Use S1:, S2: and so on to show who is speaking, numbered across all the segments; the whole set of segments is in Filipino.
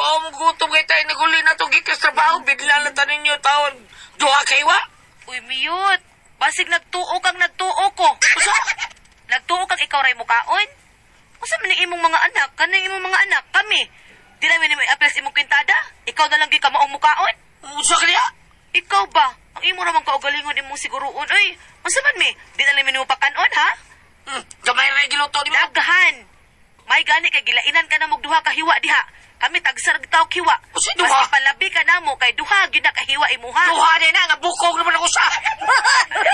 S1: Mao mo gutom kay tayo naguli na to gikas trabaho bigla na tanin niyo tawon duha kay wa.
S2: Uy, miyot. Basig nagtuo kang nagtuo ko.
S1: Usa?
S2: Nagtuo kang ikaw ray mukaon? Usa man imong mga anak? Kanang imong mga anak kami. Di namin ni may aplas imong kwintada? Ikaw na lang gi ka maong mukaon?
S1: Usa kaya?
S2: Ikaw ba? Ang imo ramang kaugalingon imong siguruon. Uy, unsa man mi? Di na namin mo pakanon, ha?
S1: Gamay ra giluto ni mo.
S2: Daghan. May gani kay gilainan ka na mog duha ka hiwa diha. Kami tagsar taw kiwa.
S1: Usa
S2: Mas
S1: duha?
S2: ipalabi ka namo kay duha gyud na ka hiwa imuha.
S1: Duha din na nga bukog naman ako sa.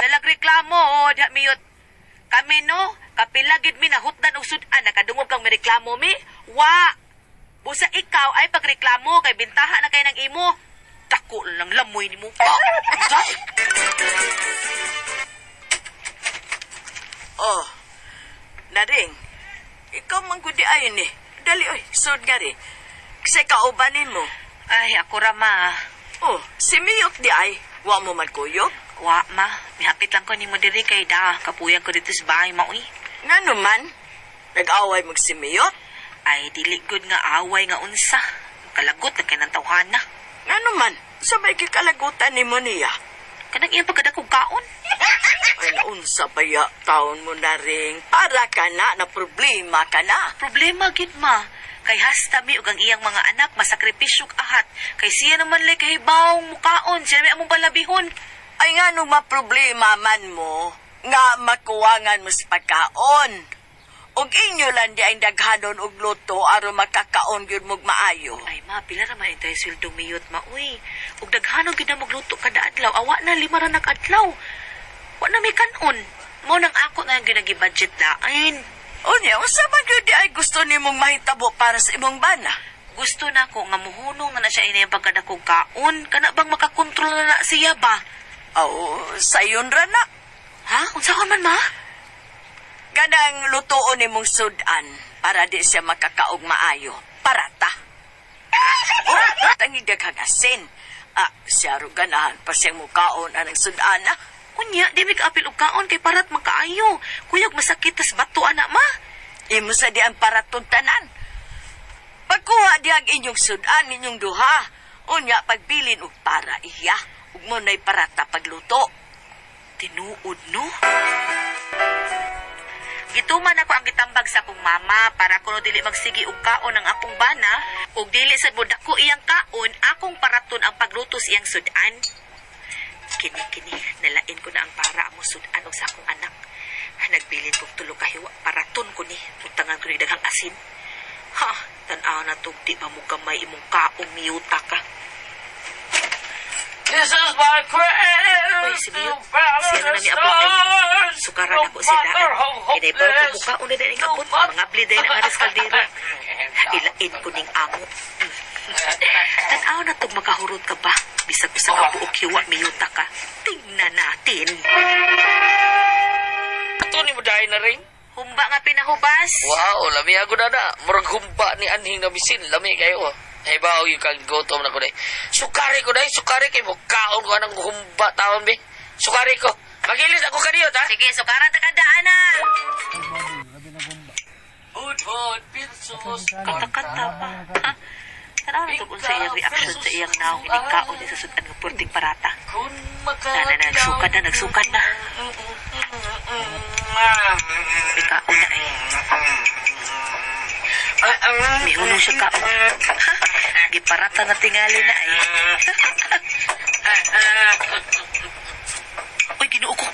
S2: Nalagreklamo, oh, diha miyot. Kami no, kapilagid mi nahutdan og sudan nakadungog kang mireklamo mi. Wa. Busa ikaw ay pagreklamo kay bintaha na kay nang imo. Dako lang lamoy nimo.
S3: Oh, Naring, ikaw manggudi ayon eh. Dali oy, sud nga rin. Kasi kaubanin mo.
S2: Ay, ako ra ma.
S3: Oh, si Miyot di ay, wa mo magkuyog.
S2: Wa ma, mihapit lang ko nimo diri kay da kapuyang ko dito sa bahay mao eh.
S3: Nga naman, nag-away mo si Miyot.
S2: Ay, dili gud nga away nga unsa. Kalagot na kay nang tawhana.
S3: Nga naman, sabay kikalagutan ni mo niya.
S2: Kanang iyang pagkadakog kaon.
S3: Ay, naunsa ba ya taon mo na ring? Para ka na problema ka na.
S2: Problema gid ma. Kay hasta mi ug ang iyang mga anak masakripisyo ahat. Kay siya naman lay kahibawong mukaon, siya may among balabihon.
S3: Ay nga nung maproblema man mo, nga makuwangan mo sa pagkaon. Og inyo lang di ay daghanon og luto aron makakaon gyud mo maayo.
S2: Ay ma, pila ra man intay sweldo miyot ma uy. Ug daghanon gid na magluto kada adlaw, awa na 5 ra nag-adlaw. Wa na may kanon. Mo nang ako na ginagi-budget lain.
S3: Unya, unsa man gyud di ay gusto nimong mahitabo para sa imong bana?
S2: Gusto na ko nga muhunong na siya inay pagkadakog kaon. Kana bang makakontrol na siya ba?
S3: Aw, sayon ra na.
S2: Ha? Unsa ka man ma?
S3: Kanang lutoon nimong sudan para di siya makakaog maayo. Parata. Oh, tangig daghang asin. Siya ro ganahan pa siyang mukaon anang sudan na.
S2: Unya, di mi kaapil og kaon kay parat makaayo. Kuyog masakit tas bato ana ma.
S3: Imo sa di ang paratong tanan. Pagkuha di ang inyong sudan ninyong duha. Unya, pagbilin og para iya. Ug mo na'y parata pagluto.
S2: Tinuod no? Gituman ako ang gitambag sa akong mama para kuno dili magsigi og kaon ang akong bana ug dili sad mo dako iyang kaon akong paraton ang pagluto sa iyang sudan. Kini nalain ko na ang para amo sudan og sa akong anak. Nagbilin kog tulo ka hiwa paraton ko ni utangan ko ni daghang asin. Ha, tan-aw na tug di ba mo gamay imong kaong miyuta ka.
S1: This is my crib.
S2: Uy, si Miyot. Siya na ni abot ay sukaran ako si Daan. Inaybaw ko mukha una din ang abot. Mga bliday na nga kaldero. Ilain ko ning amo. Tanaw na itong makahurot ka ba? Bisag sa kabuok hiwa, miyuta ka. Tingnan natin.
S1: Ito ni mo dahil na rin.
S2: Humba nga pinahubas.
S1: Wow, lami ako na na. Murag humba ni anhing na bisin. Lami kayo. Ay ba, yung kang gutom na ko dahil. Sukari ko dahil, sukari kayo mo. Kaon ko anang humba taon, be. Sukari ko. Magilis ako kaniyot, ha?
S2: Sige, sukaran ta kadaan na.
S1: Hud, pinsos.
S2: Kata-kata pa. Ha? Tanaw na ito sa iyang reaction sa iyang naong inikaon ni sa sudan ng purting parata. Nagsukad na. Ikaon na eh. May hunong siya kaon. Giparata na tingali na eh. Uy, ginuo ko.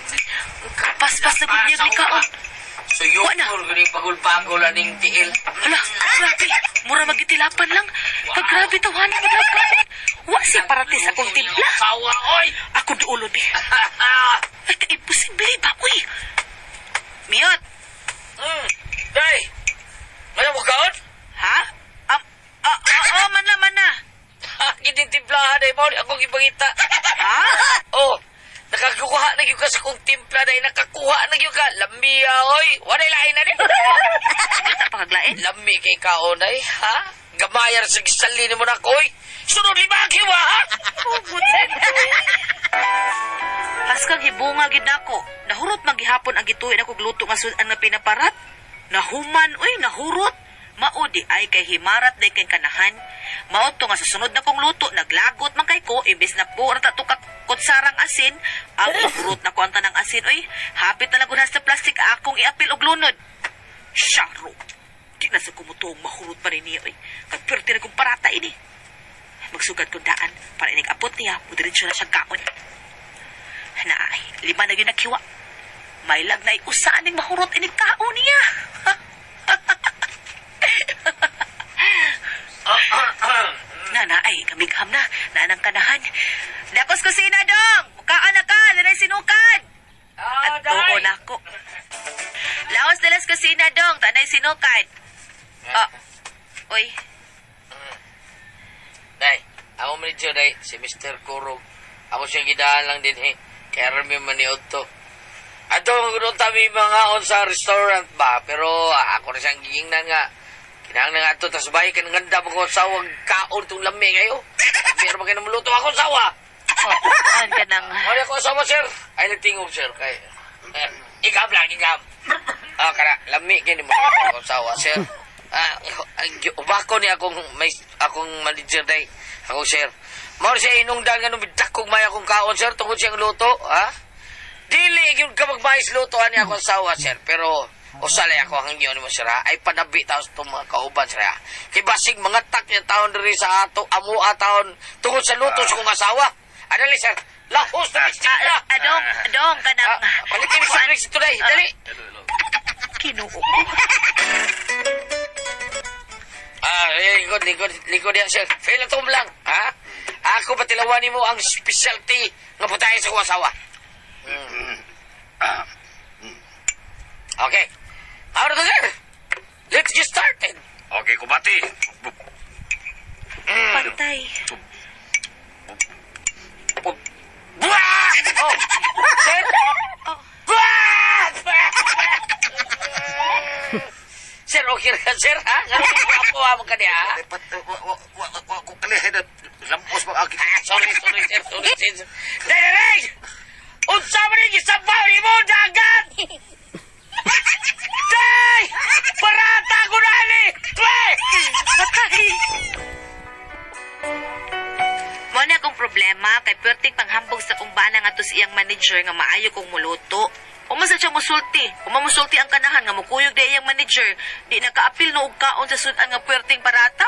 S2: Pas-pas na gunyag ni kaon.
S1: Suyok ko rin pagulpagol aning tiil.
S2: Hala, grabe. Mura magitilapan lang. Pag-grabe tawanan mo lang kaon. Wa siya parating sa kong timpla.
S1: Sawa, oy!
S2: Ako duulo di. Ay, imposible ba, uy? Miyot.
S1: Day! Ano mo kaon?
S2: Ha? Mana.
S1: Kinintimplahan ay mo, akong ipangita.
S2: Ha?
S1: Oh, nakakuha na yung ka sa kong timpla dahil nakakuha na yung ka. Lambi, oy! Wanay lain na rin.
S2: Kita pa kaglain?
S1: Lambi kay kaon ay, ha? Gamayar sa gisali mo na ko, oy! Sunod limagi wa, ha?
S2: Oh, butin. Paskang hibunga gid nako. Nahurot magihapon ang gituin ako gluto nga sudan nga pinaparat. Nahuman, uy, nahurot. Maudi ay kay himarat day kay kanahan. Mao to nga sa sunod na kong luto, naglagot man kay ko, imbes na po rata to kutsarang asin, ang ibrut na ko ang tanang asin, oy, hapit na lagunas sa plastic akong iapil og lunod. Syaro, di na sa kumutong mahurot pa rin niya, oy, kapirti na kong parata ini. Magsugad kong daan, para inig-apot niya, mudiretso na siyang kaon. Naay, 5 na yun naghiwa. May lag na usaan ning mahurot inig kaon niya. Ay, kamigham na. Naanang kanahan. Dakos kusina, dong! Mukaan na ka! Lanay sinukan! At tuon ako. Laos dalas kusina, dong! Tanay sinukan. Uy.
S1: Day, ako manager, day. Si Mr. Kurog. Ako siyang gidaan lang din, Kaya rami maniod to. Ato, ganoon kami mga on sa restaurant ba? Pero ako na siyang giging na nga. Kinahang na nga ito, tas bahay ka ng ganda mo kung sawang kaon itong lami kayo. Meron ba kayo na maluto akong sawa?
S2: Saan ka nang...
S1: Wala ko asawa, sir. Ay, nagtingog, sir. Kay, igam lang, igam. Kara, lami kayo ni mo akong sawa, sir. Ubako ni akong manager day. Ako, sir. Mauro siya inungdan nga nung bidakong may akong kaon, sir. Tungkol siyang luto, ha? Dili, yun ka magbayis lutoan ni akong sawa, sir. Pero... Usalay ako ang inyo ni mo, sir, ay panabi taos itong mga kauban, sir, Kay basig mga tak niya taon rin sa ato, amua taon, tungkol sa luto sa kong asawa. Adali, sir, lahos na mistik na.
S2: Adong, kanang...
S1: Palitin mo sa Alex today, dali.
S2: Kinuo ko.
S1: Likod yan, sir. Fail na lang, ha? Ako patilawan mo ang specialty nga putahin sa kong asawa. Okay. Out of there. Let's get started.
S4: Okay, kubati.
S2: Patay.
S1: Buwak! Oh! Sir? Buwak! Sir, okay na, sir, ha? Ngayon ko mo ka niya, ha?
S4: Ko kalihin na lampos mo aki.
S1: Sorry, sir. Dahil! Unsa mo rin isabaw ni mo, dagat! Day! Parata ko na ni!
S2: Patay! Mo na akong problema kay perting panghambog sa kong bana nga to siyang manager nga maayo kong muluto. Umasa siya musulti. Umamusulti ang kanahan nga mukuyog na iyang manager. Di nakaapil no og kaon sa sudan nga perting parata.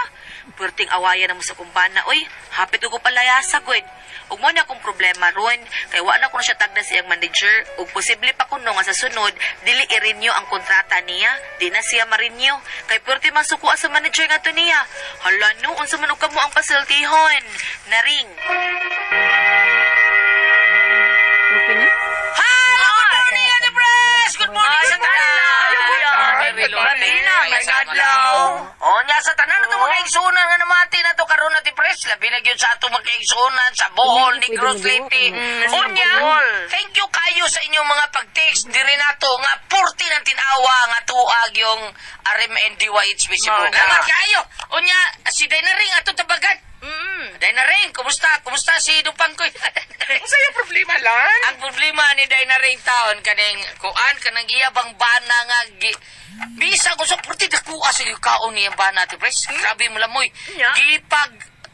S2: Perting awaya na mo sa kong bana. Uy, hapit ko palayasa, good. Ug mo na akong problema ron, kay wa na ko na siya tagda sa iyang manager, ug posible pa kuno nga sa sunod, dili i-renew ang kontrata niya, di na siya ma-renew. Kay perti man sukuan sa manager nga to niya. Hala no, unsa man og kamo ang pasultihon? Naring.
S3: Okay na?
S1: Good morning, Ate Pres! Good morning, sa O, nya sa tanan na mga igsunan nga namati na to karon Ate Pres. Labi na gyud sa ato magkaigsunan sa Bohol, Negros, Leyte. Unya, thank you kayo sa inyong mga pag-text. Diri nato nga 40 ng tinawa nga tuag yung RMNDYH Facebook. Salamat kayo. Unya, si Dainaring ato tabagan. Dainaring, kumusta? Kumusta si Dupangkoy?
S4: Sa'yo problema lang.
S1: Ang problema ni Dainaring taon kaning kuan kanang iyabang bana nga bisa ko sa purti dakuha sa kaon niya bana ti pres. Grabe mo lamoy. Gipag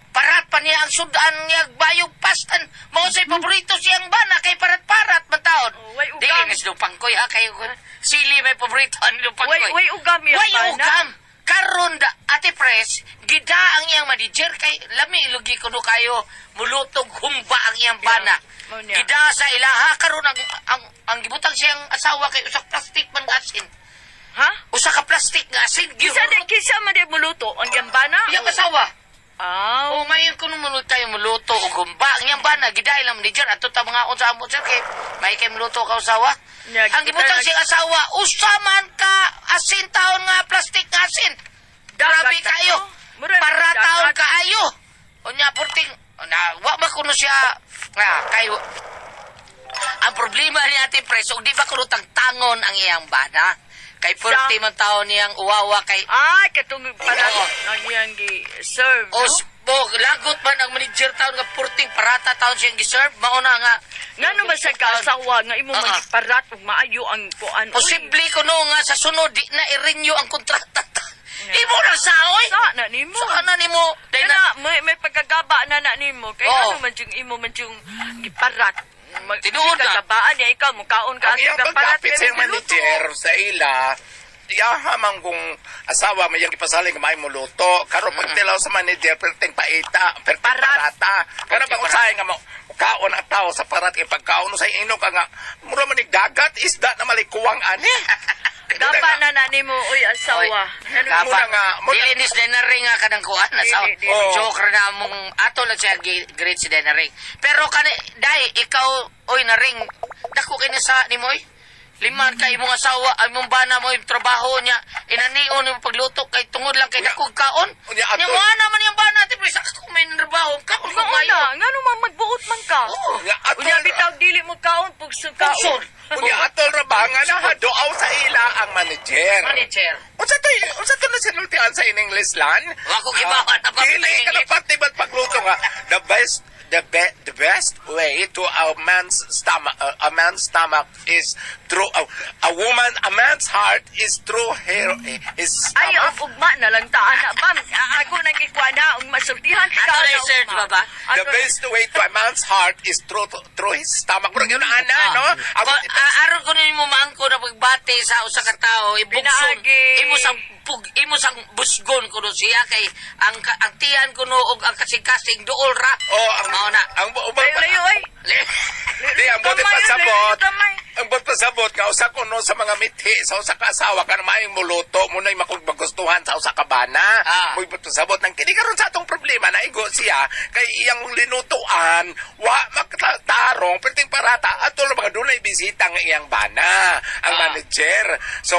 S1: parat pa niya ang sudan niya bayog pastan. Mao say paborito siyang bana kay parat-parat man taon. Dili na si Dupangkoy ha kayo sili may paborito ni Dupangkoy.
S3: Way ugam yung
S1: Way
S3: bana.
S1: ugam. Karon da Ate Pres, gida ang iyang manager kay lami lugi kuno kayo mulutog humba ang iyang bana. Gida sa ilaha karon ang gibutang siyang asawa kay usa ka plastic man nga asin.
S3: Ha?
S1: Usa ka plastic nga asin
S3: Kisa man din muluto ang yambana?
S1: Iyang asawa.
S3: Ah.
S1: O may kuno mulot kayo muluto og humba ang iyang bana gida ilang manager ato ta mga unsa amo sir kay may kay muluto ka usawa. Ang gibutang siyang asawa usa man ka asin taon nga plastic nga asin. Grabe kayo. Para taon kaayo. Unya purting wa ba kuno siya kayo. Ang problema ni Ate Pres, di ba kuno tangon ang iyang bana? Kay 40 man taon niyang uwawa kay
S3: Ay, katong pala ang iyang gi-serve, no?
S1: lagot man ang manager taon nga 40 parata taon siyang giserve mauna nga
S3: Nga naman sa kasawa nga imo magiparat ug maayo ang kuan.
S1: posible kuno nga sa sunod di na i-renew ang kontrata. Imo na saoy.
S3: Sa na nimo.
S1: Sana nimo. Dahil na,
S3: Kana may pagkagaba na nimo. Kaya
S1: Oo.
S3: ano man yung imo man yung giparat.
S1: Tinuod na.
S3: Kagabaan niya ikaw mukaon ka
S5: Ang iyang
S3: gaparat
S5: pagkapit sa iyang manager sa ila, yahamang kung asawa may yung ipasaling may mo luto. Karo pag tilaw sa manager, perting paita, perting parata. Kano bang usahay nga mo, kaon ang tao sa parat ipagkaon sa ino ka nga, mura man dagat, isda na malikuwang ani.
S3: Gaba na nimo uy asawa. Ano
S1: Gaba.
S5: Muna nga, muna-
S1: Dili nis Denering nga kanang kuan na sa
S3: Dili, dili.
S1: joke ra na mong ato lang siya great si Denering. Pero kani dai ikaw oy na ring dako kini sa nimo oy. Liman kay imong asawa ay imong bana mo yung trabaho niya inanion yung pagluto kay tungod lang kay
S5: Unya.
S1: dako kaon.
S5: Unya, ato-
S1: Nya mo naman yung bana ti pre sa ko may trabaho kaon mo
S3: Mauna,
S1: mayo.
S3: ngano man magbuot man ka?
S1: Oo.
S5: Nga, atol-
S3: Unya bitaw dili mo kaon pugso kaon.
S1: Pugsod.
S5: Unya atol ra ba nga nahadoaw sa ila ang manager.
S1: Manager.
S5: Unsa to na sinultian sa in English lan?
S1: Wa ko gibawan na pa
S5: Dili ka na pati ba't pagluto nga the best way to a man's stomach is through a man's heart is through his
S3: Ay,
S5: stomach.
S3: ugma na lang taan na. Bam, ako nang ikwana, ang masultihan ka
S1: Ato
S3: na
S1: research
S3: ugma.
S1: ba ba?
S5: The best way to a man's heart is through his stomach. Murag yun ana, no?
S1: Aron ko nimo maangko na pagbati sa usa ka tawo ibugson.
S3: Pinaagi.
S1: Imo sang busgon kuno siya kay ang tiyan kuno og ang kasing-kasing duol ra.
S5: Oh,
S1: Mao na.
S5: ang
S3: Layo-layo ay.
S5: Di, ang buti
S3: Kamay,
S5: pasabot.
S3: kamay.
S5: Ang buti pasabot nga usa ko no sa mga mithi sa usa ka asawa ka na maayong muluto mo na magustuhan sa usa ka bana. Muy buti pasabot nang kini karon sa atong problema na igo siya kay iyang linutuan wa magtarong perting parata atol mga dunay bisita nga iyang bana ang manager. So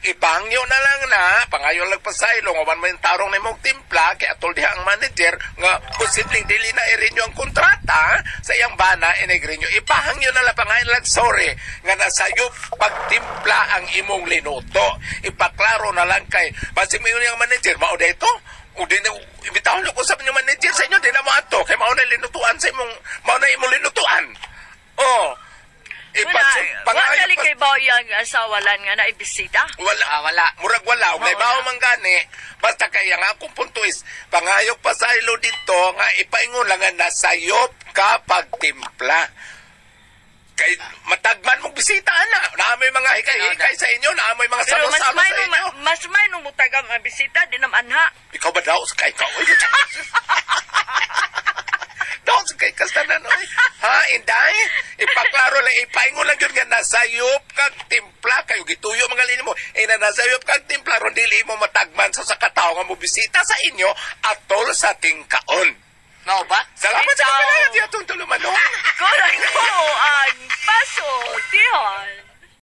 S5: ipangyo na lang na pangayon lang pasaylo nga man may tarong na mong timpla kay atol diha ang manager nga posibleng dili na i-renew ang kontrata sa iyang bana inigrenew ipahangyo na lang pangayon lang sorry nga nasayop pagtimpla ang imong linuto ipaklaro na lang kay basig mo yung manager mao dito o din ibitahon ko sa inyong manager sa inyo di na mo ato kay mao na linutuan sa imong mao na imong linutuan
S3: Wala dali kay bao yang asawalan nga na ibisita.
S5: Wala. Murag wala. Ug naibaw man gani. Basta kaya nga akong punto is, pangayok pa sa ilo dito, nga ipaingon lang nga nasayop ka pagtimpla. Kay matagman mong bisita ana. Naamoy mga hikay-hikay sa inyo, naamoy mga
S3: Pero
S5: sama-sama sa inyo.
S3: mas may nung mutagam ang bisita di naman anha.
S5: Ikaw ba daw sa kay ikaw? Daw sa kay kastanan, oy. Ha, inday? Ipaklaro lang, ipaingon lang yun nga nasayop kag timpla. Kayo gituyo mga lini mo. Na nasayop kag timpla, ron dili mo matagman sa katao nga mo bisita sa inyo atol sa tingkaon.